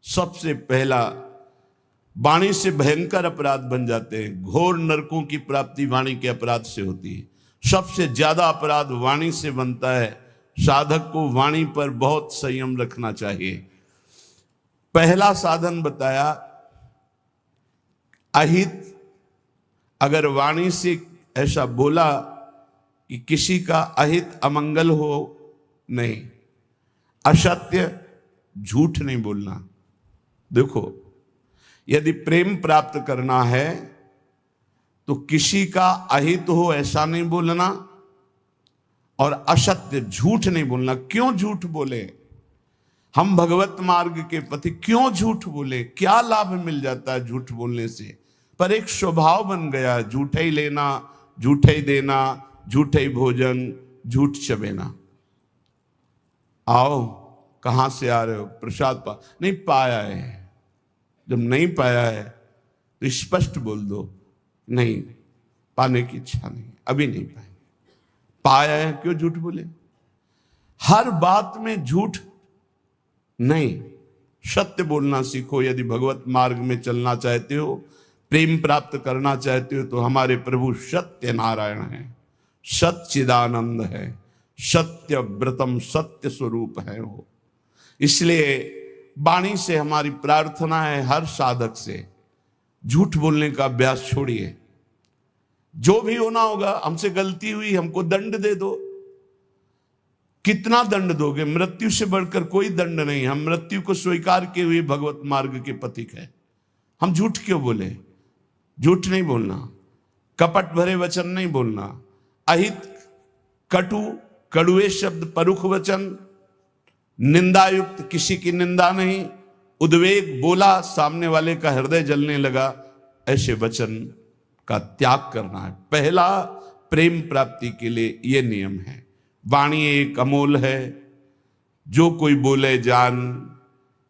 सबसे पहला वाणी से भयंकर अपराध बन जाते हैं। घोर नरकों की प्राप्ति वाणी के अपराध से होती है। सबसे ज्यादा अपराध वाणी से बनता है। साधक को वाणी पर बहुत संयम रखना चाहिए। पहला साधन बताया अहित। अगर वाणी से ऐसा बोला कि किसी का अहित अमंगल हो, नहीं। असत्य, झूठ नहीं बोलना। देखो, यदि प्रेम प्राप्त करना है तो किसी का अहित हो ऐसा नहीं बोलना, और असत्य, झूठ नहीं बोलना। क्यों झूठ बोले? हम भगवत मार्ग के पति क्यों झूठ बोले? क्या लाभ मिल जाता है झूठ बोलने से? पर एक स्वभाव बन गया, झूठे ही लेना, झूठे ही देना, झूठे ही भोजन, झूठ चबेना। आओ, कहां से आ रहे हो? प्रसाद नहीं पाया है। जब नहीं पाया है तो स्पष्ट बोल दो, नहीं, पाने की इच्छा नहीं, अभी नहीं पाएंगे। पाया है, क्यों झूठ बोले? हर बात में झूठ नहीं, सत्य बोलना सीखो। यदि भगवत मार्ग में चलना चाहते हो, प्रेम प्राप्त करना चाहते हो, तो हमारे प्रभु सत्य नारायण है, सच्चिदानंद है, सत्य व्रतम, सत्य स्वरूप है वो। इसलिए वाणी से हमारी प्रार्थना है, हर साधक से झूठ बोलने का अभ्यास छोड़िए। जो भी होना होगा, हमसे गलती हुई, हमको दंड दे दो। कितना दंड दोगे? मृत्यु से बढ़कर कोई दंड नहीं। हम मृत्यु को स्वीकार किए हुए भगवत मार्ग के पथिक है। हम झूठ क्यों बोले? झूठ नहीं बोलना, कपट भरे वचन नहीं बोलना, अहित, कटु, कड़ुए शब्द, परुख वचन, निंदायुक्त, किसी की निंदा नहीं, उद्वेग, बोला सामने वाले का हृदय जलने लगा, ऐसे वचन का त्याग करना है। पहला प्रेम प्राप्ति के लिए यह नियम है। वाणी एक अमोल है। जो कोई बोले जान,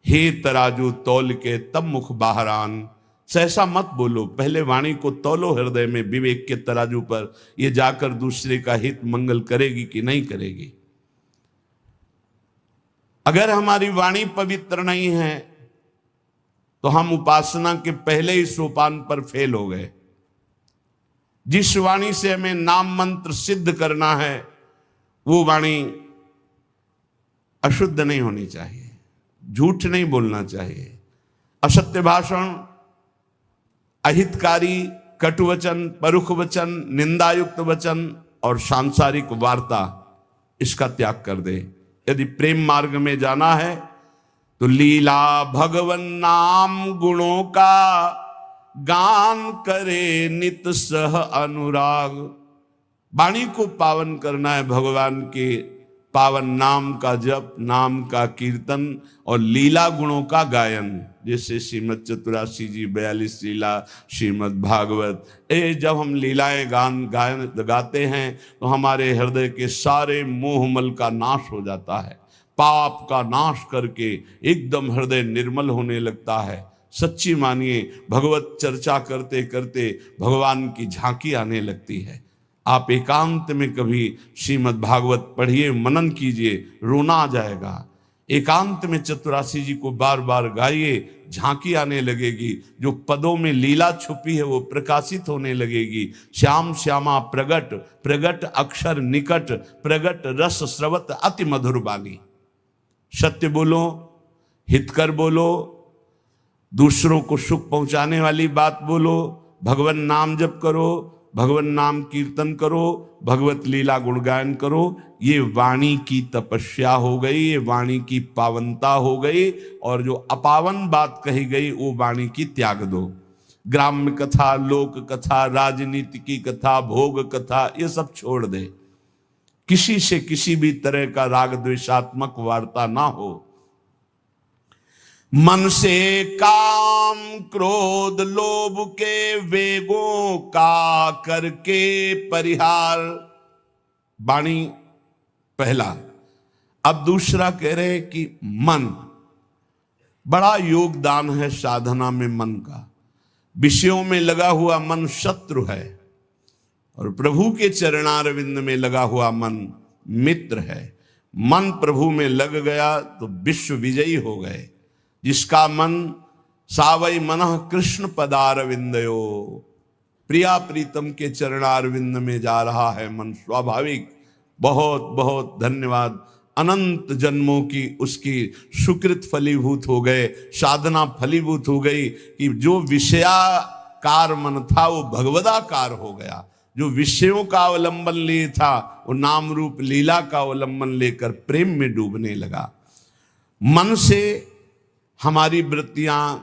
हे तराजू तौल के तब मुख बाहरान। सहसा मत बोलो, पहले वाणी को तौलो हृदय में विवेक के तराजू पर। यह जाकर दूसरे का हित मंगल करेगी कि नहीं करेगी। अगर हमारी वाणी पवित्र नहीं है तो हम उपासना के पहले ही सोपान पर फेल हो गए। जिस वाणी से हमें नाम मंत्र सिद्ध करना है, वो वाणी अशुद्ध नहीं होनी चाहिए, झूठ नहीं बोलना चाहिए। असत्य भाषण, अहितकारी, कटुवचन, परुख वचन, निंदायुक्त वचन और सांसारिक वार्ता, इसका त्याग कर दे। यदि प्रेम मार्ग में जाना है तो लीला भगवन नाम गुणों का गान करे नित सह अनुराग। वाणी को पावन करना है, भगवान के पावन नाम का जप, नाम का कीर्तन और लीला गुणों का गायन। जैसे श्रीमद चतुरासी जी 42 लीला, श्रीमद भागवत, जब हम लीलाएं गायन गाते हैं तो हमारे हृदय के सारे मोहमल का नाश हो जाता है। पाप का नाश करके एकदम हृदय निर्मल होने लगता है। सच्ची मानिए, भगवत चर्चा करते करते भगवान की झांकी आने लगती है। आप एकांत में कभी श्रीमद् भागवत पढ़िए, मनन कीजिए, रोना आ जाएगा। एकांत में चतुरासी जी को बार बार गाइए, झांकी आने लगेगी। जो पदों में लीला छुपी है वो प्रकाशित होने लगेगी। श्याम श्यामा प्रगट, प्रगट अक्षर निकट, प्रगट रस स्रवत अति मधुर बानी। सत्य बोलो, हितकर बोलो, दूसरों को सुख पहुंचाने वाली बात बोलो, भगवान नाम जप करो, भगवान नाम कीर्तन करो, भगवत लीला गुणगायन करो। ये वाणी की तपस्या हो गई, ये वाणी की पावनता हो गई। और जो अपावन बात कही गई वो वाणी की त्याग दो। ग्राम्य कथा, लोक कथा, राजनीति की कथा, भोग कथा, ये सब छोड़ दे। किसी से किसी भी तरह का राग द्वेषात्मक वार्ता ना हो। मन से काम क्रोध लोभ के वेगों का करके परिहार। वाणी पहला। अब दूसरा कह रहे कि मन, बड़ा योगदान है साधना में मन का। विषयों में लगा हुआ मन शत्रु है और प्रभु के चरणारविंद में लगा हुआ मन मित्र है। मन प्रभु में लग गया तो विश्व विजयी हो गए। जिसका मन सावई मनः कृष्ण पदारविंदयो, प्रिया प्रीतम के चरणारविंद में जा रहा है मन, स्वाभाविक। बहुत बहुत धन्यवाद। अनंत जन्मों की उसकी सुकृत फलीभूत हो गए, साधना फलीभूत हो गई कि जो विषयाकार मन था वो भगवदाकार हो गया। जो विषयों का अवलंबन लिए था वो नाम रूप लीला का अवलंबन लेकर प्रेम में डूबने लगा। मन से हमारी वृत्तियां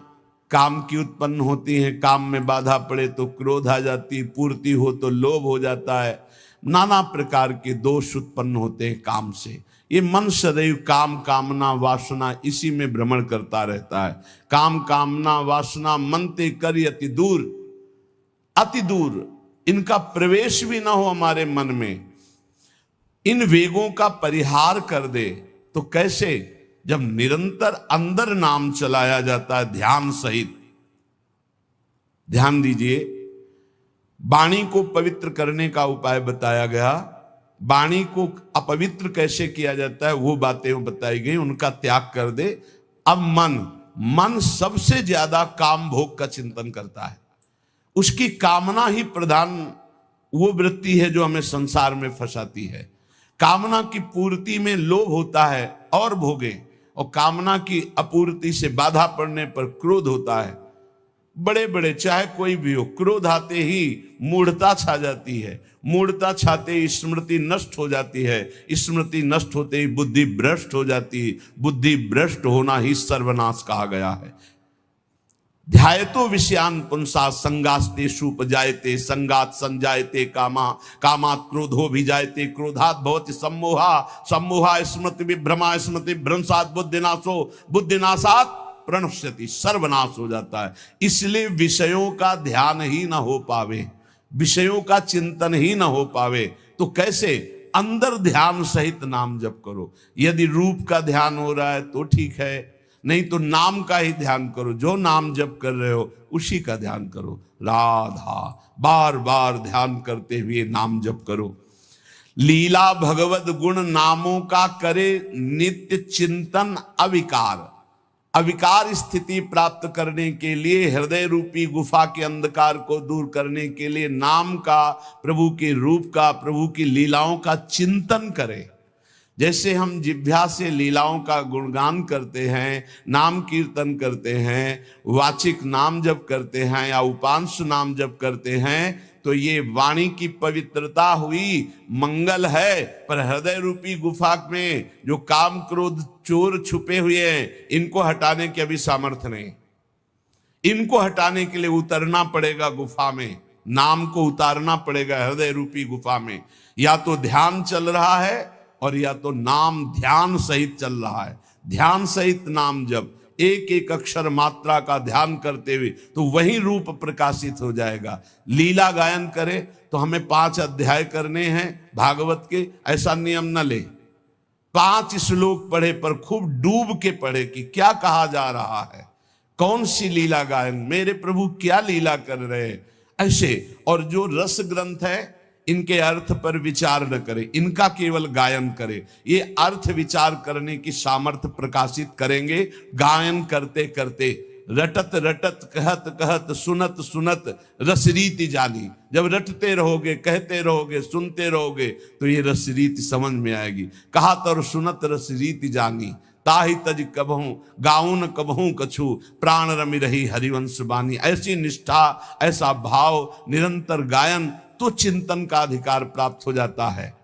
काम की उत्पन्न होती हैं, काम में बाधा पड़े तो क्रोध आ जाती, पूर्ति हो तो लोभ हो जाता है, नाना प्रकार के दोष उत्पन्न होते हैं काम से। ये मन सदैव काम कामना वासना इसी में भ्रमण करता रहता है। काम कामना वासना मनते कर अति दूर, अति दूर इनका प्रवेश भी ना हो हमारे मन में, इन वेगों का परिहार कर दे। तो कैसे? जब निरंतर अंदर नाम चलाया जाता है ध्यान सहित। ध्यान दीजिए, वाणी को पवित्र करने का उपाय बताया गया। वाणी को अपवित्र कैसे किया जाता है वो बातें बताई गई, उनका त्याग कर दे। अब मन सबसे ज्यादा काम भोग का चिंतन करता है, उसकी कामना ही प्रधान वो वृत्ति है जो हमें संसार में फंसाती है। कामना की पूर्ति में लोभ होता है और भोगे, और कामना की अपूर्ति से बाधा पड़ने पर क्रोध होता है। बड़े बड़े चाहे कोई भी हो, क्रोध आते ही मूढ़ता छा जाती है, मूढ़ता छाते ही स्मृति नष्ट हो जाती है, स्मृति नष्ट होते ही बुद्धि भ्रष्ट हो जाती है, बुद्धि भ्रष्ट होना ही सर्वनाश कहा गया है। ध्यायतो विषयान पुंसा संगास्तेषु उपजायते, संगात संजायते कामा, कामात क्रोधो भिजायते, क्रोधात भवति सम्मोहा, सम्मोहा स्मृति विभ्रमा, स्मृति भ्रंशात बुद्धिनाशो, बुद्धिनाशात प्रणश्यति, सर्वनाश हो जाता है। इसलिए विषयों का ध्यान ही ना हो पावे, विषयों का चिंतन ही ना हो पावे तो कैसे? अंदर ध्यान सहित नाम जप करो। यदि रूप का ध्यान हो रहा है तो ठीक है, नहीं तो नाम का ही ध्यान करो। जो नाम जप कर रहे हो उसी का ध्यान करो। राधा बार बार ध्यान करते हुए नाम जप करो। लीला भगवत गुण नामों का करे नित्य चिंतन अविकार। अविकार स्थिति प्राप्त करने के लिए, हृदय रूपी गुफा के अंधकार को दूर करने के लिए नाम का, प्रभु के रूप का, प्रभु की लीलाओं का चिंतन करें। जैसे हम जिह्वा से लीलाओं का गुणगान करते हैं, नाम कीर्तन करते हैं, वाचिक नाम जप करते हैं या उपांश नाम जप करते हैं, तो ये वाणी की पवित्रता हुई, मंगल है। पर हृदय रूपी गुफा में जो काम क्रोध चोर छुपे हुए हैं, इनको हटाने की अभी सामर्थ्य नहीं। इनको हटाने के लिए उतरना पड़ेगा गुफा में, नाम को उतारना पड़ेगा हृदय रूपी गुफा में। या तो ध्यान चल रहा है और या तो नाम ध्यान सहित चल रहा है। ध्यान सहित नाम जब एक एक अक्षर मात्रा का ध्यान करते हुए, तो वही रूप प्रकाशित हो जाएगा। लीला गायन करें तो हमें 5 अध्याय करने हैं भागवत के, ऐसा नियम न ले। 5 श्लोक पढ़े पर खूब डूब के पढ़े कि क्या कहा जा रहा है, कौन सी लीला गायन, मेरे प्रभु क्या लीला कर रहे हैं, ऐसे। और जो रस ग्रंथ है इनके अर्थ पर विचार न करे, इनका केवल गायन करे। ये अर्थ विचार करने की सामर्थ्य प्रकाशित करेंगे गायन करते करते। रटत रटत कहत कहत सुनत सुनत रसरीति जानी। जब रटते रहोगे, कहते रहोगे, सुनते रहोगे तो ये रसरीति समझ में आएगी। कहत और सुनत रसरीति जानी, ताहि तज कबहूं गाउन कबहूं कछु, प्राण रमि रही हरिवंश बानी। ऐसी निष्ठा, ऐसा भाव, निरंतर गायन, तो चिंतन का अधिकार प्राप्त हो जाता है।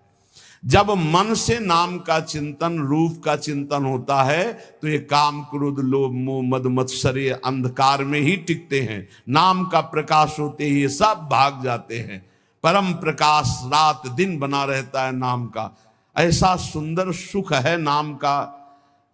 जब मन से नाम का चिंतन, रूप का चिंतन होता है तो ये काम क्रोध लोभ मोह मद मत्सर्य अंधकार में ही टिकते हैं। नाम का प्रकाश होते ही ये सब भाग जाते हैं। परम प्रकाश रात दिन बना रहता है नाम का। ऐसा सुंदर सुख है नाम का,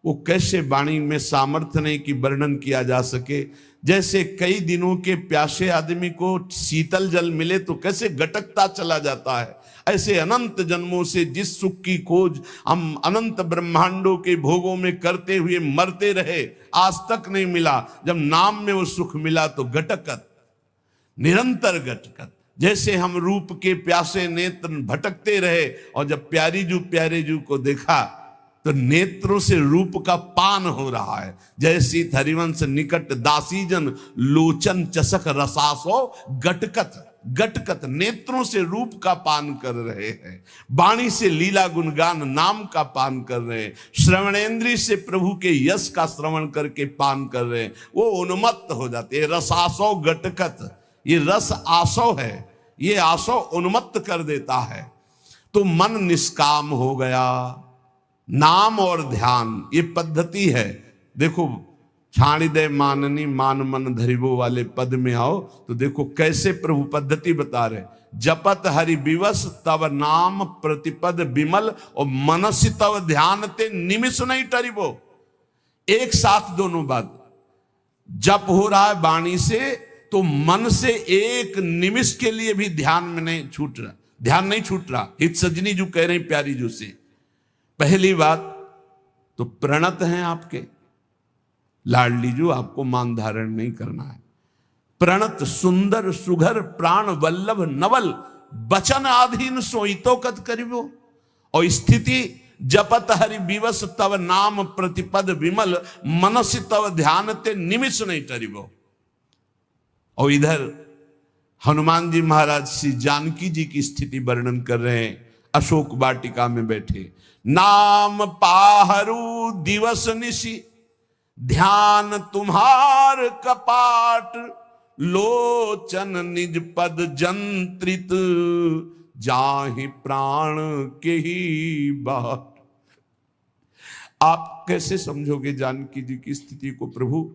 वो कैसे वाणी में सामर्थ्य नहीं कि वर्णन किया जा सके। जैसे कई दिनों के प्यासे आदमी को शीतल जल मिले तो कैसे गटकता चला जाता है, ऐसे अनंत जन्मों से जिस सुख की खोज हम अनंत ब्रह्मांडों के भोगों में करते हुए मरते रहे, आज तक नहीं मिला। जब नाम में वो सुख मिला तो गटकत, निरंतर गटकत। जैसे हम रूप के प्यासे नेत्र भटकते रहे और जब प्यारे जू को देखा तो नेत्रों से रूप का पान हो रहा है। जैसी हरिवंश निकट दासीजन लोचन चसक रसासो गटकत, गटकत नेत्रों से रूप का पान कर रहे हैं, वाणी से लीला गुणगान नाम का पान कर रहे हैं, श्रवणेंद्रिय से प्रभु के यश का श्रवण करके पान कर रहे हैं, वो उन्मत्त हो जाते हैं। रसासो गटकत, ये रस आसो है, ये आसो उन्मत्त कर देता है। तो मन निष्काम हो गया। नाम और ध्यान ये पद्धति है। देखो छाणिदय माननी मान मन धरिबो वाले पद में आओ तो देखो कैसे प्रभु पद्धति बता रहे। जपत हरि विवश तव नाम प्रतिपद विमल और मनसि तव ध्यान ते निमिष नहीं टरिबो। एक साथ दोनों बात, जप हो रहा है वाणी से तो मन से एक निमिष के लिए भी ध्यान में नहीं छूट रहा, ध्यान नहीं छूट रहा। हित सजनी जो कह रहे हैं प्यारी जो से, पहली बात तो प्रणत हैं आपके लाडली जो, आपको मान धारण नहीं करना है। प्रणत सुंदर सुघर प्राण वल्लभ नवल बचन आधीन सोईतो कत करिबो। और स्थिति जपत हरि विवश तव नाम प्रतिपद विमल मनसि तव ध्यान ते निमिष नहीं टरिबो। और इधर हनुमान जी महाराज श्री जानकी जी की स्थिति वर्णन कर रहे हैं। अशोक वाटिका में बैठे, नाम पाहरू दिवस निशि ध्यान तुम्हार कपाट, लोचन निज पद जंत्रित जाहि प्राण के ही बाट। आप कैसे समझोगे जानकी जी की स्थिति को प्रभु?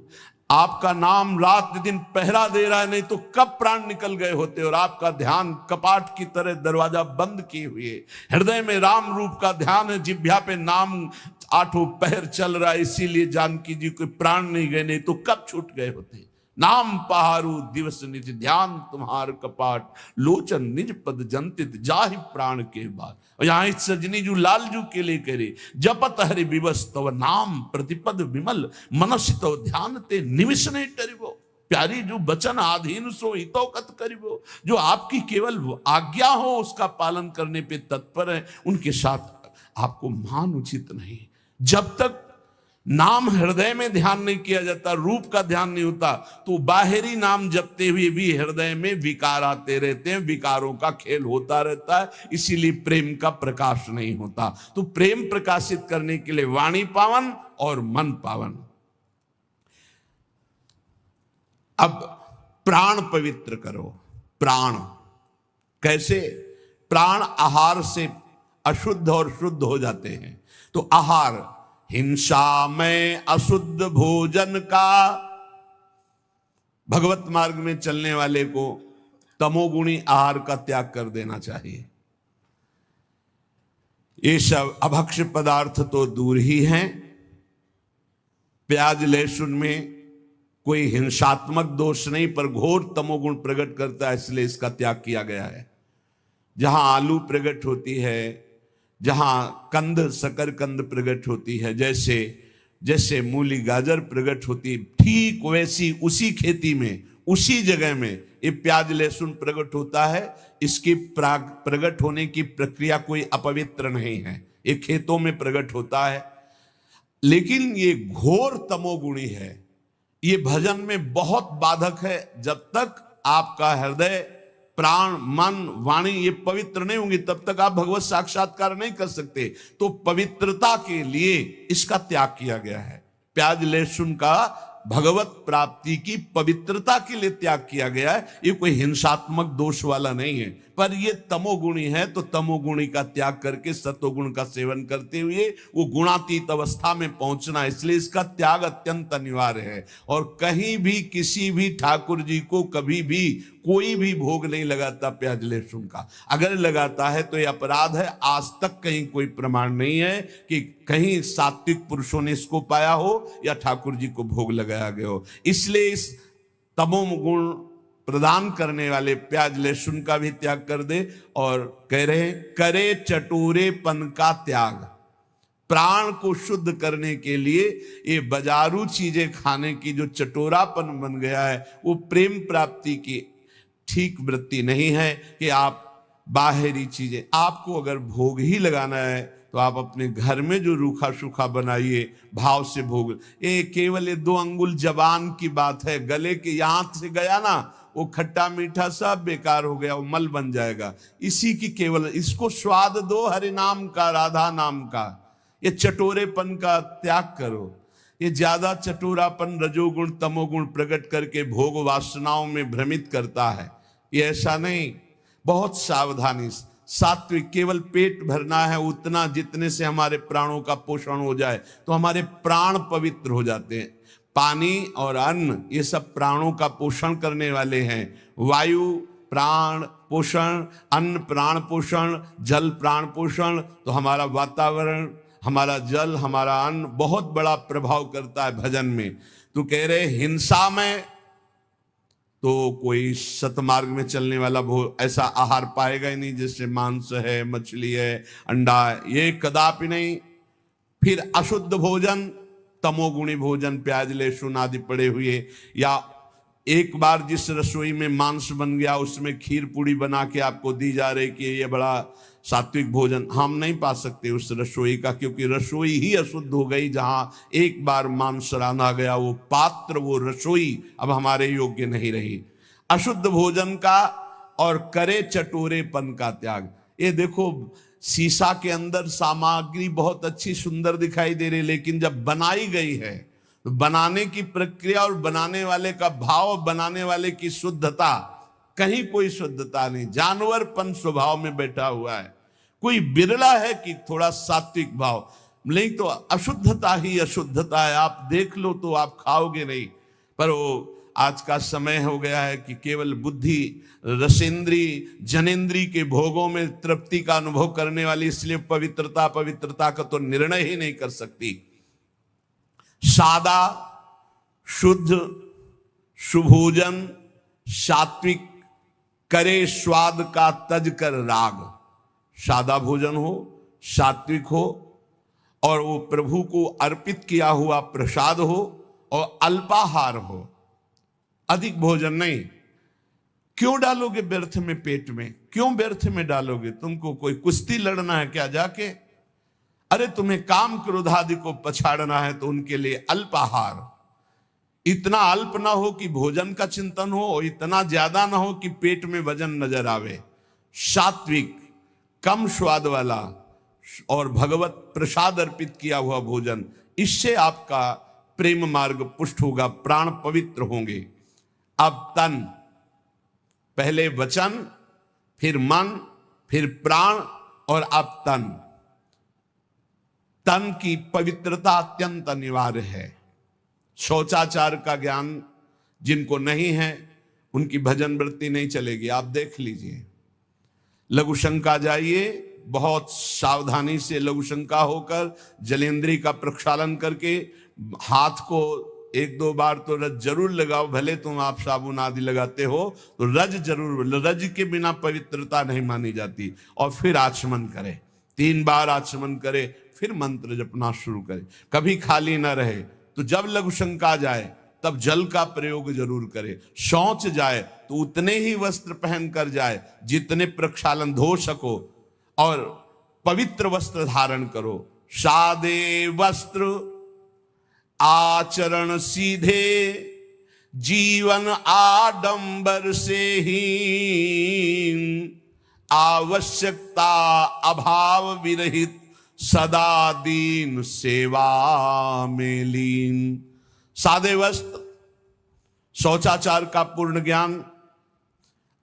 आपका नाम रात दिन पहरा दे रहा है, नहीं तो कब प्राण निकल गए होते। और आपका ध्यान कपाट की तरह दरवाजा बंद किए हुए, हृदय में राम रूप का ध्यान है, जिह्वा पे नाम आठों पहर चल रहा है, इसीलिए जानकी जी को प्राण नहीं गए, नहीं तो कब छूट गए होते। नाम पहारू दिवस निज ध्यान तुम्हार कपाट, लोचन निज पद जंतित जाहि प्राण के बाद। और यहां सजनी जू लालजू के लिए करे, जपत हरि विवश तव नाम प्रतिपद विमल मनसि तव ध्यान ते निमिष नहीं टरिबो। प्यारी जो वचन आधीन सो हितो कत करिबो, जो आपकी केवल आज्ञा हो उसका पालन करने पे तत्पर है, उनके साथ आपको मान उचित नहीं। जब तक नाम हृदय में ध्यान नहीं किया जाता, रूप का ध्यान नहीं होता, तो बाहरी नाम जपते हुए भी हृदय में विकार आते रहते हैं, विकारों का खेल होता रहता है, इसीलिए प्रेम का प्रकाश नहीं होता। तो प्रेम प्रकाशित करने के लिए वाणी पावन और मन पावन। अब प्राण पवित्र करो। प्राण कैसे? प्राण आहार से अशुद्ध और शुद्ध हो जाते हैं। तो आहार, हिंसा में अशुद्ध भोजन का, भगवत मार्ग में चलने वाले को तमोगुणी आहार का त्याग कर देना चाहिए। ये सब अभक्ष्य पदार्थ तो दूर ही हैं। प्याज लहसुन में कोई हिंसात्मक दोष नहीं, पर घोर तमोगुण प्रकट करता है, इसलिए इसका त्याग किया गया है। जहां आलू प्रकट होती है, जहां कंद शकर कंद प्रकट होती है, जैसे जैसे मूली गाजर प्रकट होती, ठीक वैसी उसी खेती में उसी जगह में ये प्याज लहसुन प्रकट होता है। इसकी प्रकट होने की प्रक्रिया कोई अपवित्र नहीं है, ये खेतों में प्रकट होता है। लेकिन ये घोर तमोगुणी है, ये भजन में बहुत बाधक है। जब तक आपका हृदय प्राण मन वाणी ये पवित्र नहीं होंगी, तब तक आप भगवत साक्षात्कार नहीं कर सकते। तो पवित्रता के लिए इसका त्याग किया गया है। प्याज लहसुन का भगवत प्राप्ति की पवित्रता के लिए त्याग किया गया है। ये कोई हिंसात्मक दोष वाला नहीं है, पर ये तमोगुणी है, तो तमोगुणी का त्याग करके सत्वगुण का सेवन करते हुए वो गुणातीत अवस्था में पहुंचना, इसलिए इसका त्याग अत्यंत अनिवार्य है। और कहीं भी किसी भी ठाकुर जी को कभी भी कोई भी भोग नहीं लगाता प्याज लहसुन का। अगर लगाता है तो ये अपराध है। आज तक कहीं कोई प्रमाण नहीं है कि कहीं सात्विक पुरुषों ने इसको पाया हो या ठाकुर जी को भोग लगाया गया हो। इसलिए इस तमोगुण प्रदान करने वाले प्याज लहसुन का भी त्याग कर दे। और कह रहे हैं करे चटूरेपन का त्याग। प्राण को शुद्ध करने के लिए ये बाजारू चीजें खाने की जो चटोरापन बन गया है, वो प्रेम प्राप्ति की ठीक वृत्ति नहीं है। कि आप बाहरी चीजें, आपको अगर भोग ही लगाना है तो आप अपने घर में जो रूखा सूखा बनाइए, भाव से भोग। ये केवल ये 2 अंगुल जबान की बात है, गले के यहाँ से गया ना, वो खट्टा मीठा सब बेकार हो गया, वो मल बन जाएगा। इसी की केवल इसको स्वाद दो हरि नाम का, राधा नाम का। ये चटोरेपन का त्याग करो। ये ज्यादा चटोरापन रजोगुण तमोगुण प्रकट करके भोग वासनाओं में भ्रमित करता है। ये ऐसा नहीं, बहुत सावधानी। सात्विक केवल पेट भरना है उतना जितने से हमारे प्राणों का पोषण हो जाए, तो हमारे प्राण पवित्र हो जाते हैं। पानी और अन्न ये सब प्राणों का पोषण करने वाले हैं। वायु प्राण पोषण, अन्न प्राण पोषण, जल प्राण पोषण। तो हमारा वातावरण, हमारा जल, हमारा अन्न बहुत बड़ा प्रभाव करता है भजन में। तो कह रहे हिंसा में तो कोई सतमार्ग में चलने वाला ऐसा आहार पाएगा ही नहीं, जैसे मांस है, मछली है, अंडा है, ये कदापि नहीं। फिर अशुद्ध भोजन, तमोगुणी भोजन, प्याज लहसुन आदि पड़े हुए, या एक बार जिस रसोई में मांस बन गया उसमें खीर पूड़ी बना के आपको दी जा रही कि ये बड़ा सात्विक भोजन, हम नहीं पा सकते उस रसोई का, क्योंकि रसोई ही अशुद्ध हो गई। जहां एक बार मांस रांधा गया, वो पात्र, वो रसोई अब हमारे योग्य नहीं रही। अशुद्ध भोजन का और करे चटोरेपन का त्याग। ये देखो शीशा के अंदर सामग्री बहुत अच्छी सुंदर दिखाई दे रही, लेकिन जब बनाई गई है तो बनाने की प्रक्रिया और बनाने वाले का भाव, बनाने वाले की शुद्धता, कहीं कोई शुद्धता नहीं, जानवरपन स्वभाव में बैठा हुआ है। कोई बिरला है कि थोड़ा सात्विक भाव, नहीं तो अशुद्धता ही अशुद्धता है। आप देख लो तो आप खाओगे नहीं। पर वो आज का समय हो गया है कि केवल बुद्धि, रसेंद्री, जनेन्द्री के भोगों में तृप्ति का अनुभव करने वाली, इसलिए पवित्रता का तो निर्णय ही नहीं कर सकती। सादा शुद्ध सुभोजन सात्विक करे, स्वाद का तज कर राग। सादा भोजन हो, सात्विक हो, और वो प्रभु को अर्पित किया हुआ प्रसाद हो, और अल्पाहार हो, अधिक भोजन नहीं। क्यों डालोगे व्यर्थ में पेट में? क्यों व्यर्थ में डालोगे? तुमको कोई कुश्ती लड़ना है क्या जाके? अरे तुम्हें काम क्रोध आदि को पछाड़ना है तो उनके लिए अल्पाहार। इतना अल्प ना हो कि भोजन का चिंतन हो, और इतना ज्यादा ना हो कि पेट में वजन नजर आवे। सात्विक, कम स्वाद वाला और भगवत प्रसाद अर्पित किया हुआ भोजन, इससे आपका प्रेम मार्ग पुष्ट होगा, प्राण पवित्र होंगे। अब तन, पहले वचन, फिर मन, फिर प्राण, और अब तन। तन की पवित्रता अत्यंत अनिवार्य है। शौचाचार का ज्ञान जिनको नहीं है उनकी भजन वृत्ति नहीं चलेगी। आप देख लीजिए, लघुशंका जाइए, बहुत सावधानी से लघुशंका होकर जलेंद्री का प्रक्षालन करके हाथ को 1-2 बार तो रज जरूर लगाओ। भले तुम आप साबुन आदि लगाते हो तो रज जरूर, रज के बिना पवित्रता नहीं मानी जाती। और फिर आचमन करे, 3 बार आचमन करे, फिर मंत्र जपना शुरू करे। कभी खाली ना रहे। तो जब लघुशंका जाए तब जल का प्रयोग जरूर करे। शौच जाए तो उतने ही वस्त्र पहन कर जाए जितने प्रक्षालन धो सको, और पवित्र वस्त्र धारण करो। सादे वस्त्र आचरण सीधे, जीवन आडंबर से ही, आवश्यकता अभाव विरहित, सदा दीन सेवा में लीन। सादे वस्त्र, शौचाचार का पूर्ण ज्ञान,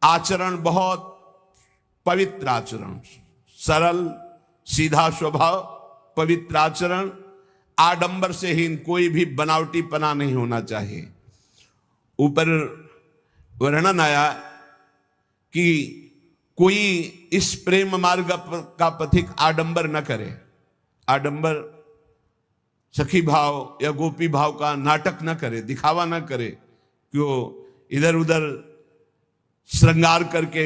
आचरण बहुत पवित्र आचरण, सरल सीधा स्वभाव, पवित्र आचरण, आडंबर से हीन, कोई भी बनावटीपना नहीं होना चाहिए। ऊपर वर्णन आया कि कोई इस प्रेम मार्ग का पथिक आडंबर न करे। आडंबर सखी भाव या गोपी भाव का नाटक न करे, दिखावा न करे, क्यों इधर उधर श्रृंगार करके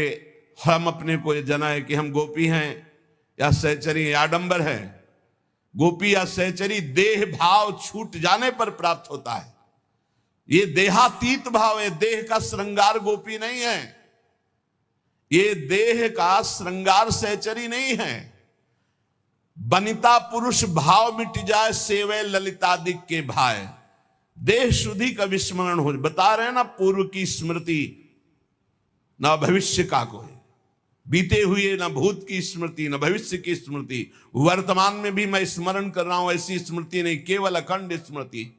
हम अपने को जनाए कि हम गोपी हैं या सहचरी। आडंबर है। गोपी या सहचरी देह भाव छूट जाने पर प्राप्त होता है। ये देहातीत भाव है, देह का श्रृंगार गोपी नहीं है, ये देह का श्रृंगार सहचरी नहीं है। बनिता पुरुष भाव मिट जाए, सेवे ललितादिक के भाई। देह शुद्धि का विस्मरण हो, बता रहे हैं ना, पूर्व की स्मृति न भविष्य का कोई, बीते हुए न भूत की स्मृति न भविष्य की स्मृति, वर्तमान में भी मैं स्मरण कर रहा हूं, ऐसी स्मृति नहीं, केवल अखंड स्मृति।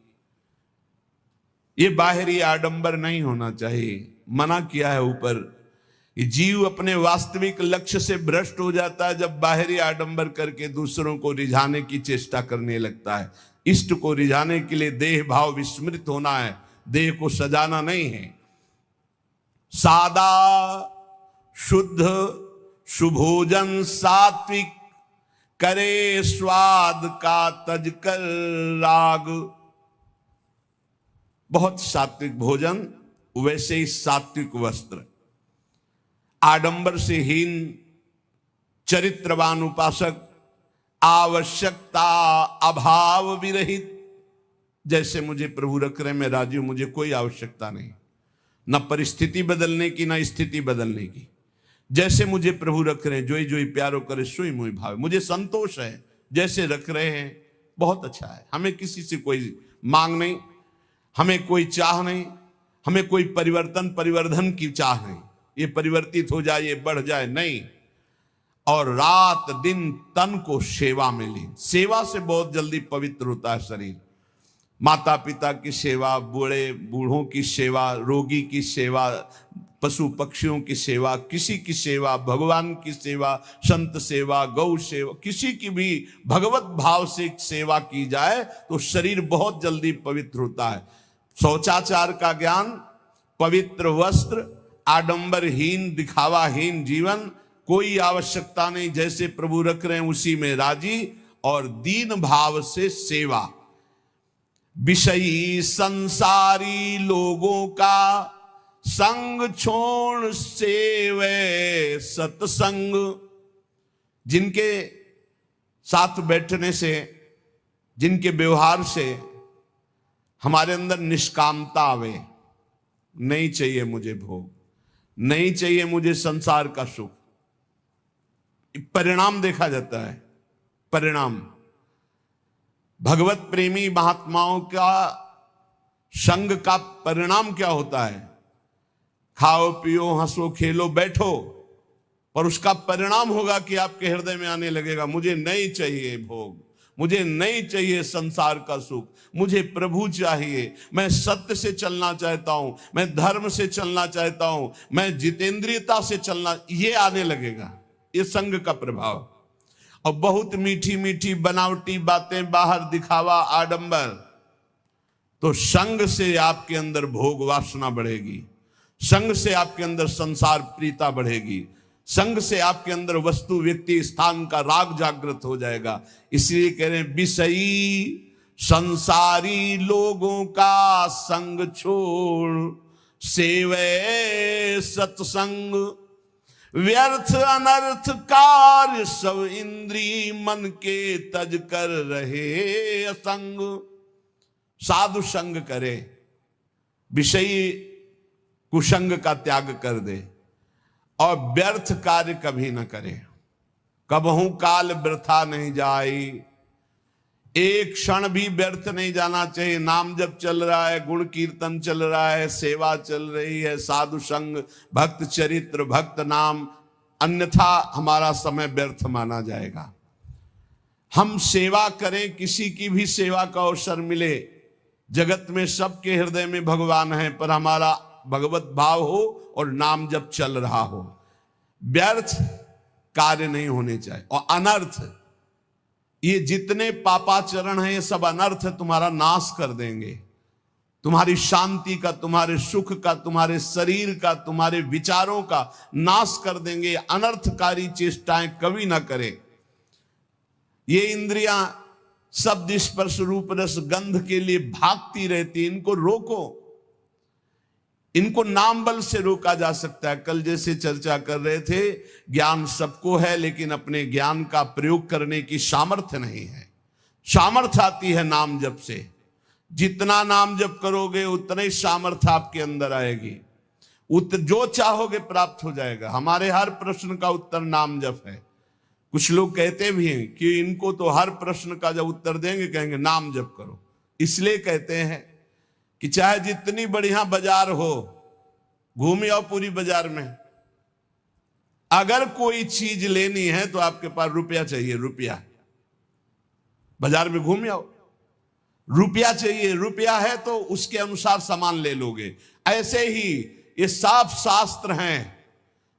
ये बाहरी आडंबर नहीं होना चाहिए, मना किया है ऊपर। ये जीव अपने वास्तविक लक्ष्य से भ्रष्ट हो जाता है जब बाहरी आडंबर करके दूसरों को रिझाने की चेष्टा करने लगता है। इष्ट को रिझाने के लिए देह भाव विस्मृत होना है, देह को सजाना नहीं है। सादा शुद्ध सुभोजन सात्विक, करे स्वाद का तज कर राग। बहुत सात्विक भोजन, वैसे ही सात्विक वस्त्र। आडंबर से हीन चरित्रवान उपासक, आवश्यकता अभाव विरहित। जैसे मुझे प्रभु रख रहे, मैं राजी हूं, मुझे कोई आवश्यकता नहीं, न परिस्थिति बदलने की न स्थिति बदलने की। जैसे मुझे प्रभु रख रहे हैं, जोई जोई प्यारो करे सोई मोई भावे। मुझे संतोष है जैसे रख रहे हैं, बहुत अच्छा है। हमें किसी से कोई मांग नहीं, हमें कोई चाह नहीं, हमें कोई परिवर्धन की चाह नहीं, ये परिवर्तित हो जाए, ये बढ़ जाए, नहीं। और रात दिन तन को सेवा में ली। सेवा से बहुत जल्दी पवित्र होता है शरीर। माता पिता की सेवा, बूढ़ों की सेवा, रोगी की सेवा, पशु पक्षियों की सेवा, किसी की सेवा, भगवान की सेवा, संत सेवा, गौ सेवा, किसी की भी भगवत भाव से सेवा की जाए तो शरीर बहुत जल्दी पवित्र होता है। शौचाचार का ज्ञान, पवित्र वस्त्र, आडंबरहीन दिखावाहीन जीवन, कोई आवश्यकता नहीं, जैसे प्रभु रख रहे हैं उसी में राजी, और दीन भाव से सेवा। विषयी संसारी लोगों का संग छोड़ सेवे सत्संग। जिनके साथ बैठने से, जिनके व्यवहार से हमारे अंदर निष्कामता आवे, नहीं चाहिए मुझे भोग, नहीं चाहिए मुझे संसार का सुख। परिणाम देखा जाता है, परिणाम। भगवत प्रेमी महात्माओं का संग का परिणाम क्या होता है? खाओ पियो हंसो खेलो बैठो, पर उसका परिणाम होगा कि आपके हृदय में आने लगेगा, मुझे नहीं चाहिए भोग, मुझे नहीं चाहिए संसार का सुख, मुझे प्रभु चाहिए। मैं सत्य से चलना चाहता हूं, मैं धर्म से चलना चाहता हूं, मैं जितेंद्रियता से चलना, ये आने लगेगा। ये संग का प्रभाव। और बहुत मीठी मीठी बनावटी बातें, बाहर दिखावा, आडंबर, तो संग से आपके अंदर भोग वासना बढ़ेगी, संग से आपके अंदर संसार प्रीता बढ़ेगी, संग से आपके अंदर वस्तु व्यक्ति स्थान का राग जागृत हो जाएगा। इसलिए कह रहे हैं, विषयी संसारी लोगों का संग छोड़ सेवे सत्संग। व्यर्थ अनर्थ कार्य सब इंद्री मन के तज कर रहे असंग। साधु संग करे, विषयी कुसंग का त्याग कर दे, और व्यर्थ कार्य कभी न करे। कबहू काल वृथा नहीं जाई, एक क्षण भी व्यर्थ नहीं जाना चाहिए। नाम जब चल रहा है, गुण कीर्तन चल रहा है, सेवा चल रही है, साधु संग, भक्त चरित्र, भक्त नाम, अन्यथा हमारा समय व्यर्थ माना जाएगा। हम सेवा करें, किसी की भी सेवा का अवसर मिले। जगत में सबके हृदय में भगवान है, पर हमारा भगवत भाव हो और नाम जब चल रहा हो। व्यर्थ कार्य नहीं होने चाहिए। और अनर्थ, ये जितने पापाचरण हैं, ये सब अनर्थ तुम्हारा नाश कर देंगे, तुम्हारी शांति का, तुम्हारे सुख का, तुम्हारे शरीर का, तुम्हारे विचारों का नाश कर देंगे। अनर्थकारी चेष्टाएं कभी ना करें। ये इंद्रियां शब्द स्पर्श रूप रस गंध के लिए भागती रहती, इनको रोको। इनको नाम बल से रोका जा सकता है। कल जैसे चर्चा कर रहे थे, ज्ञान सबको है, लेकिन अपने ज्ञान का प्रयोग करने की सामर्थ्य नहीं है। सामर्थ्य आती है नाम जप से। जितना नाम जप करोगे उतना ही सामर्थ्य आपके अंदर आएगी, जो चाहोगे प्राप्त हो जाएगा। हमारे हर प्रश्न का उत्तर नाम जप है। कुछ लोग कहते भी हैं कि इनको तो हर प्रश्न का जब उत्तर देंगे कहेंगे नाम जप करो। इसलिए कहते हैं कि चाहे जितनी बढ़िया बाजार हो, घूम आओ पूरी बाजार में, अगर कोई चीज लेनी है तो आपके पास रुपया चाहिए, रुपया। बाजार में घूम आओ, रुपया चाहिए, रुपया है तो उसके अनुसार सामान ले लोगे। ऐसे ही ये साफ शास्त्र हैं,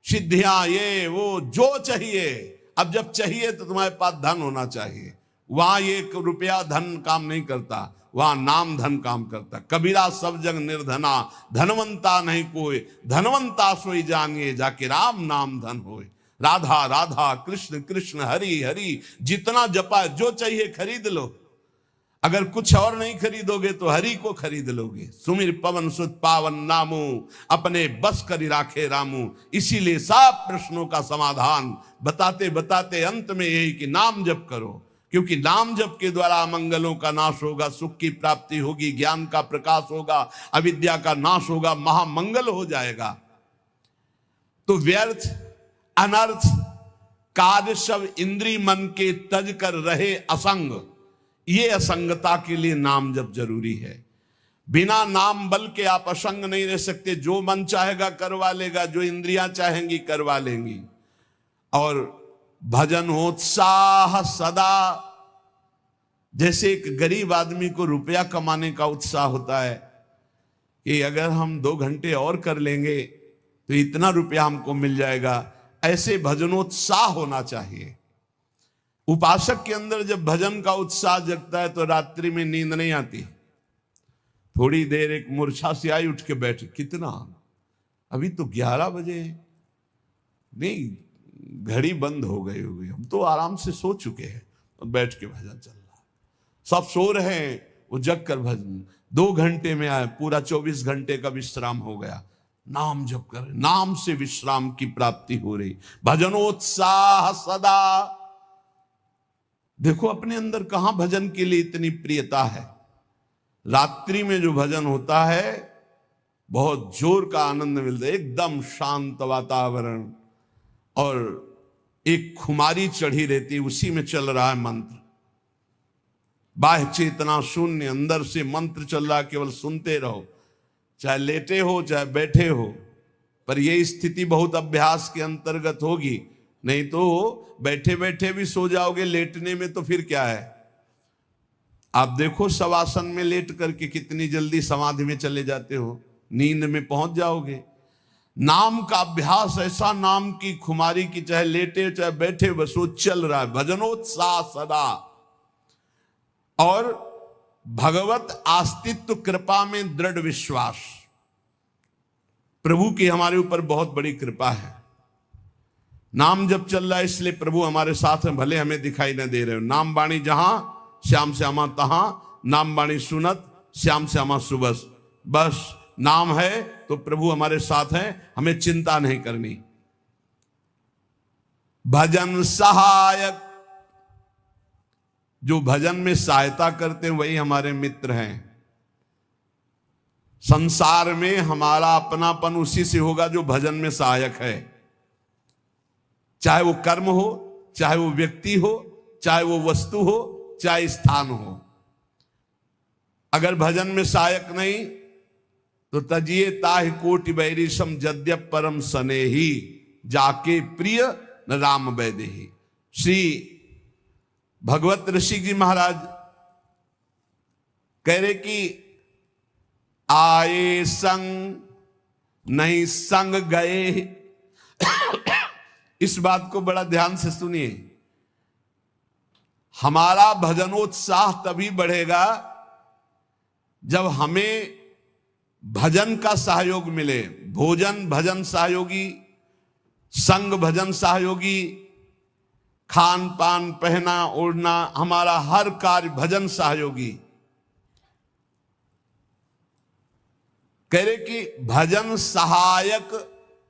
सिद्धियां, ये वो जो चाहिए। अब जब चाहिए तो तुम्हारे पास धन होना चाहिए। वहां ये रुपया धन काम नहीं करता, वहां नाम धन काम करता। कबीरा सब जग निर्धना, धनवंता नहीं कोई, धनवंता सोई जानिए, जाके राम नाम धन होए। राधा राधा, कृष्ण कृष्ण, हरि हरि, जितना जपा जो चाहिए खरीद लो। अगर कुछ और नहीं खरीदोगे तो हरि को खरीद लोगे। सुमिर पवन सुत पावन नामू, अपने बस करी राखे रामू। इसीलिए सब प्रश्नों का समाधान बताते बताते अंत में यही कि नाम जप करो, क्योंकि नाम जप के द्वारा मंगलों का नाश होगा, सुख की प्राप्ति होगी, ज्ञान का प्रकाश होगा, अविद्या का नाश होगा, महामंगल हो जाएगा। तो व्यर्थ अनर्थ कार्य सब इंद्री मन के तज कर रहे असंग, ये असंगता के लिए नाम जप जरूरी है। बिना नाम बल के आप असंग नहीं रह सकते। जो मन चाहेगा करवा लेगा, जो इंद्रियां चाहेंगी करवा लेंगी। और भजन उत्साह सदा, जैसे एक गरीब आदमी को रुपया कमाने का उत्साह होता है कि अगर हम 2 घंटे और कर लेंगे तो इतना रुपया हमको मिल जाएगा, ऐसे भजनोत्साह होना चाहिए। उपासक के अंदर जब भजन का उत्साह जगता है तो रात्रि में नींद नहीं आती। थोड़ी देर एक मूर्छा से आई, उठ के बैठे, कितना, अभी तो 11 बजे, नहीं घड़ी बंद हो गई होगी, हम तो आराम से सो चुके हैं, और बैठ के भजन चल रहा है। सब सो रहे हैं, वो जग कर भजन 2 घंटे में आए, पूरा 24 घंटे का विश्राम हो गया। नाम जप कर, नाम से विश्राम की प्राप्ति हो रही। भजनोत्साह सदा। देखो अपने अंदर कहां भजन के लिए इतनी प्रियता है। रात्रि में जो भजन होता है बहुत जोर का आनंद मिलता है, एकदम शांत वातावरण, और एक खुमारी चढ़ी रहती, उसी में चल रहा है मंत्र। बाह्य चेतना शून्य, अंदर से मंत्र चल रहा, केवल सुनते रहो, चाहे लेटे हो चाहे बैठे हो। पर यह स्थिति बहुत अभ्यास के अंतर्गत होगी, नहीं तो बैठे बैठे भी सो जाओगे, लेटने में तो फिर क्या है। आप देखो शवासन में लेट करके कितनी जल्दी समाधि में चले जाते हो, नींद में पहुंच जाओगे। नाम का अभ्यास ऐसा, नाम की खुमारी की, चाहे लेटे चाहे बैठे बस वो चल रहा है। भजनोत्साह सदा। और भगवत अस्तित्व कृपा में दृढ़ विश्वास। प्रभु की हमारे ऊपर बहुत बड़ी कृपा है। नाम जब चल रहा है इसलिए प्रभु हमारे साथ हैं, भले हमें दिखाई न दे रहे हो। नाम बाणी जहां श्याम श्यामा तहां, नाम बाणी सुनत श्याम श्यामा सुबस। बस नाम है तो प्रभु हमारे साथ हैं, हमें चिंता नहीं करनी। भजन सहायक, जो भजन में सहायता करते हैं वही हमारे मित्र हैं। संसार में हमारा अपनापन उसी से होगा जो भजन में सहायक है। चाहे वो कर्म हो, चाहे वो व्यक्ति हो, चाहे वो वस्तु हो, चाहे स्थान हो। अगर भजन में सहायक नहीं तो तजिए ताहि कोटि बैरिशम जद्यप परम सनेही, जाके प्रिय न राम वैदेही। श्री भगवत ऋषि जी महाराज कह रहे कि आए संग नहीं संग गए। इस बात को बड़ा ध्यान से सुनिए। हमारा भजनोत्साह तभी बढ़ेगा जब हमें भजन का सहयोग मिले। भोजन भजन सहयोगी, संग भजन सहयोगी, खान पान पहना ओढ़ना, हमारा हर कार्य भजन सहयोगी। कह रहे कि भजन सहायक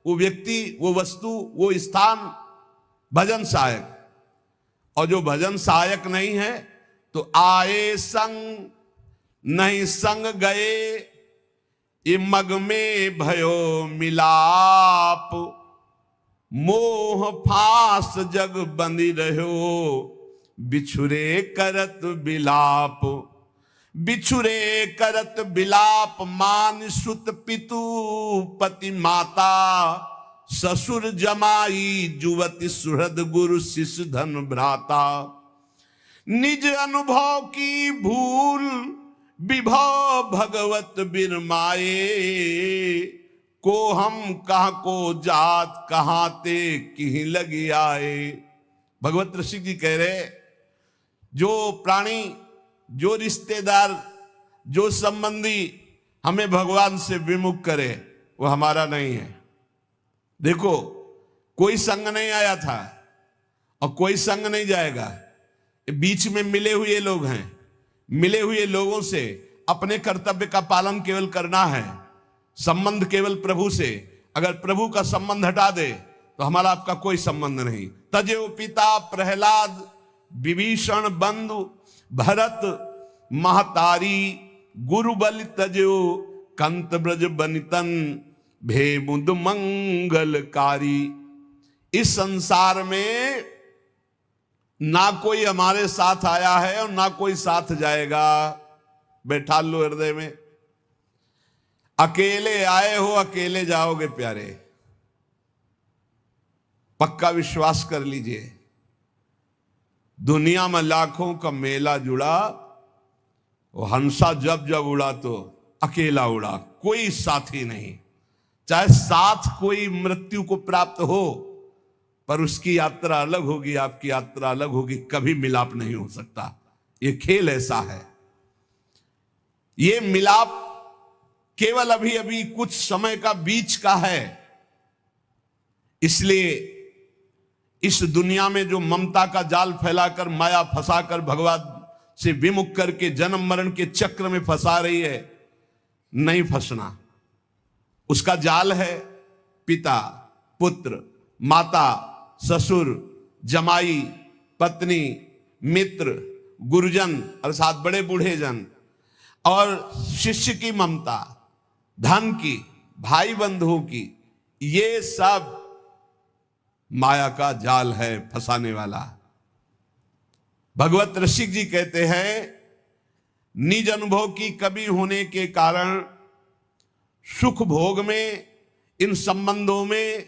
वो व्यक्ति, वो वस्तु, वो स्थान भजन सहायक। और जो भजन सहायक नहीं है तो आए संग नहीं संग गए, ये मग में भयो मिलाप। मोह फास जग बंदी रहो, बिछुरे करत बिलाप। बिछुरे करत बिलाप, मान सुत पितु पति माता। ससुर जमाई जुवति सुहृद, गुरु शिष्य धन भ्राता। निज अनुभव की भूल, विभव भगवत बिरमाए। को हम कहाँ को जात, कहाँ ते कहीं लगी आए। भगवत ऋषि जी कह रहे, जो प्राणी, जो रिश्तेदार, जो संबंधी हमें भगवान से विमुख करे वो हमारा नहीं है। देखो, कोई संग नहीं आया था और कोई संग नहीं जाएगा। बीच में मिले हुए लोग हैं। मिले हुए लोगों से अपने कर्तव्य का पालन केवल करना है। संबंध केवल प्रभु से। अगर प्रभु का संबंध हटा दे तो हमारा आपका कोई संबंध नहीं। तजेव पिता प्रहलाद, विभीषण बंधु भरत महतारी। गुरु बलि तजेव कंत ब्रज बनितन, भे मुद मंगलकारी। इस संसार में ना कोई हमारे साथ आया है और ना कोई साथ जाएगा। बैठा लो हृदय में, अकेले आए हो अकेले जाओगे प्यारे, पक्का विश्वास कर लीजिए। दुनिया में लाखों का मेला जुड़ा, वो हंसा जब जब उड़ा तो अकेला उड़ा, कोई साथी नहीं। चाहे साथ कोई मृत्यु को प्राप्त हो, पर उसकी यात्रा अलग होगी, आपकी यात्रा अलग होगी, कभी मिलाप नहीं हो सकता। ये खेल ऐसा है। ये मिलाप केवल अभी अभी कुछ समय का बीच का है। इसलिए इस दुनिया में जो ममता का जाल फैलाकर, माया फंसाकर, भगवान से विमुख करके जन्म मरण के चक्र में फंसा रही है, नहीं फंसना। उसका जाल है पिता, पुत्र, माता, ससुर, जमाई, पत्नी, मित्र, गुरुजन अर्थात बड़े बूढ़े जन, और शिष्य की ममता, धन की, भाई बंधुओं की। ये सब माया का जाल है फंसाने वाला। भगवत ऋषिक जी कहते हैं, निज अनुभव की कमी होने के कारण सुख भोग में, इन संबंधों में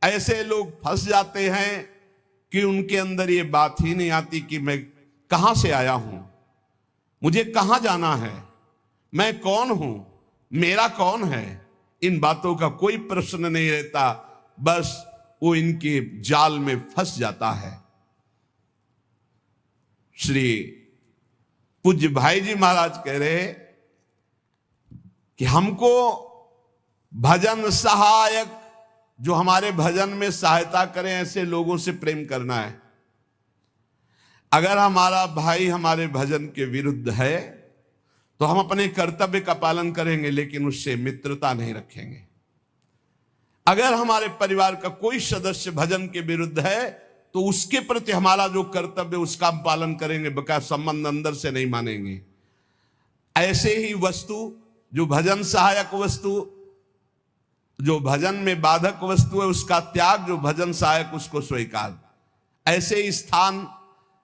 ऐसे लोग फंस जाते हैं कि उनके अंदर ये बात ही नहीं आती कि मैं कहां से आया हूं, मुझे कहां जाना है, मैं कौन हूं, मेरा कौन है। इन बातों का कोई प्रश्न नहीं रहता, बस वो इनके जाल में फंस जाता है। श्री पूज्य भाई जी महाराज कह रहे कि हमको भजन सहायक, जो हमारे भजन में सहायता करें, ऐसे लोगों से प्रेम करना है। अगर हमारा भाई हमारे भजन के विरुद्ध है तो हम अपने कर्तव्य का पालन करेंगे, लेकिन उससे मित्रता नहीं रखेंगे। अगर हमारे परिवार का कोई सदस्य भजन के विरुद्ध है तो उसके प्रति हमारा जो कर्तव्य उसका हम पालन करेंगे, बकाया संबंध अंदर से नहीं मानेंगे। ऐसे ही वस्तु, जो भजन सहायक वस्तु, जो भजन में बाधक वस्तु है, उसका त्याग, जो भजन सहायक उसको स्वीकार। ऐसे ही स्थान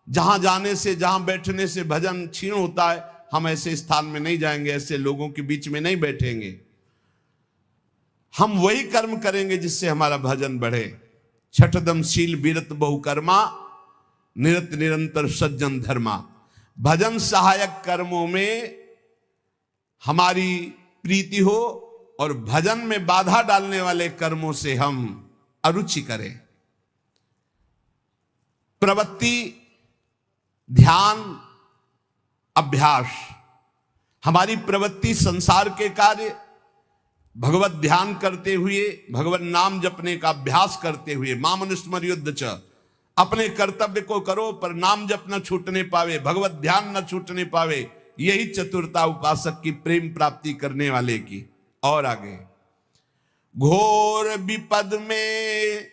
जहां जाने से, जहां बैठने से भजन क्षीण होता है, हम ऐसे स्थान में नहीं जाएंगे, ऐसे लोगों के बीच में नहीं बैठेंगे। हम वही कर्म करेंगे जिससे हमारा भजन बढ़े। छठदम शील विरत बहुकर्मा, निरत निरंतर सज्जन धर्मा। भजन सहायक कर्मों में हमारी प्रीति हो और भजन में बाधा डालने वाले कर्मों से हम अरुचि करें। प्रवृत्ति, ध्यान, अभ्यास। हमारी प्रवृत्ति संसार के कार्य, भगवत ध्यान करते हुए, भगवत नाम जपने का अभ्यास करते हुए, मामनुस्मर्युद्ध च, अपने कर्तव्य को करो पर नाम जप न छूटने पावे, भगवत ध्यान न छूटने पावे। यही चतुरता उपासक की, प्रेम प्राप्ति करने वाले की। और आगे, घोर विपद में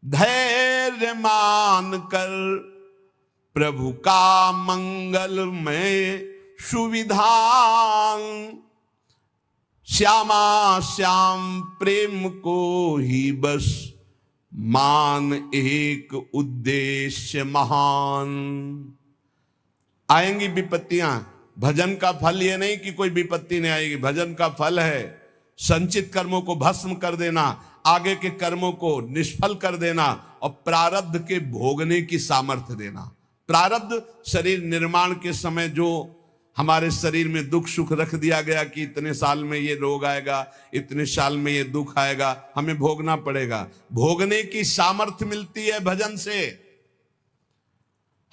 धैर्य मान कर, प्रभु का मंगल में सुविधान। श्यामा श्याम प्रेम को ही बस मान एक उद्देश्य महान। आएंगी विपत्तियां, भजन का फल ये नहीं कि कोई विपत्ति नहीं आएगी, भजन का फल है संचित कर्मों को भस्म कर देना, आगे के कर्मों को निष्फल कर देना और प्रारब्ध के भोगने की सामर्थ्य देना। प्रारब्ध शरीर निर्माण के समय जो हमारे शरीर में दुख सुख रख दिया गया कि इतने साल में ये रोग आएगा, इतने साल में ये दुख आएगा, हमें भोगना पड़ेगा। भोगने की सामर्थ्य मिलती है भजन से।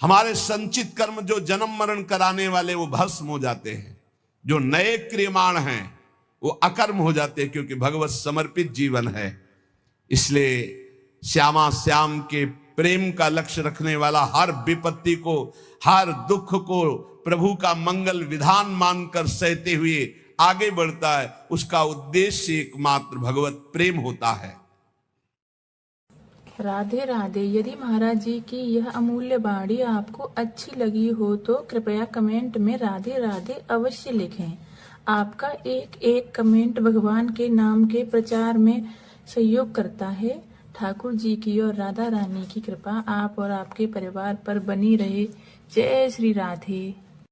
हमारे संचित कर्म जो जन्म मरण कराने वाले वो भस्म हो जाते हैं, जो नए क्रियमाण हैं वो अकर्म हो जाते हैं, क्योंकि भगवत समर्पित जीवन है। इसलिए श्यामा श्याम के प्रेम का लक्ष्य रखने वाला हर विपत्ति को, हर दुख को प्रभु का मंगल विधान मानकर सहते हुए आगे बढ़ता है। उसका उद्देश्य एकमात्र भगवत प्रेम होता है। राधे राधे। यदि महाराज जी की यह अमूल्य वाणी आपको अच्छी लगी हो तो कृपया कमेंट में राधे राधे अवश्य लिखें। आपका एक एक कमेंट भगवान के नाम के प्रचार में सहयोग करता है। ठाकुर जी की और राधा रानी की कृपा आप और आपके परिवार पर बनी रहे। जय श्री राधे।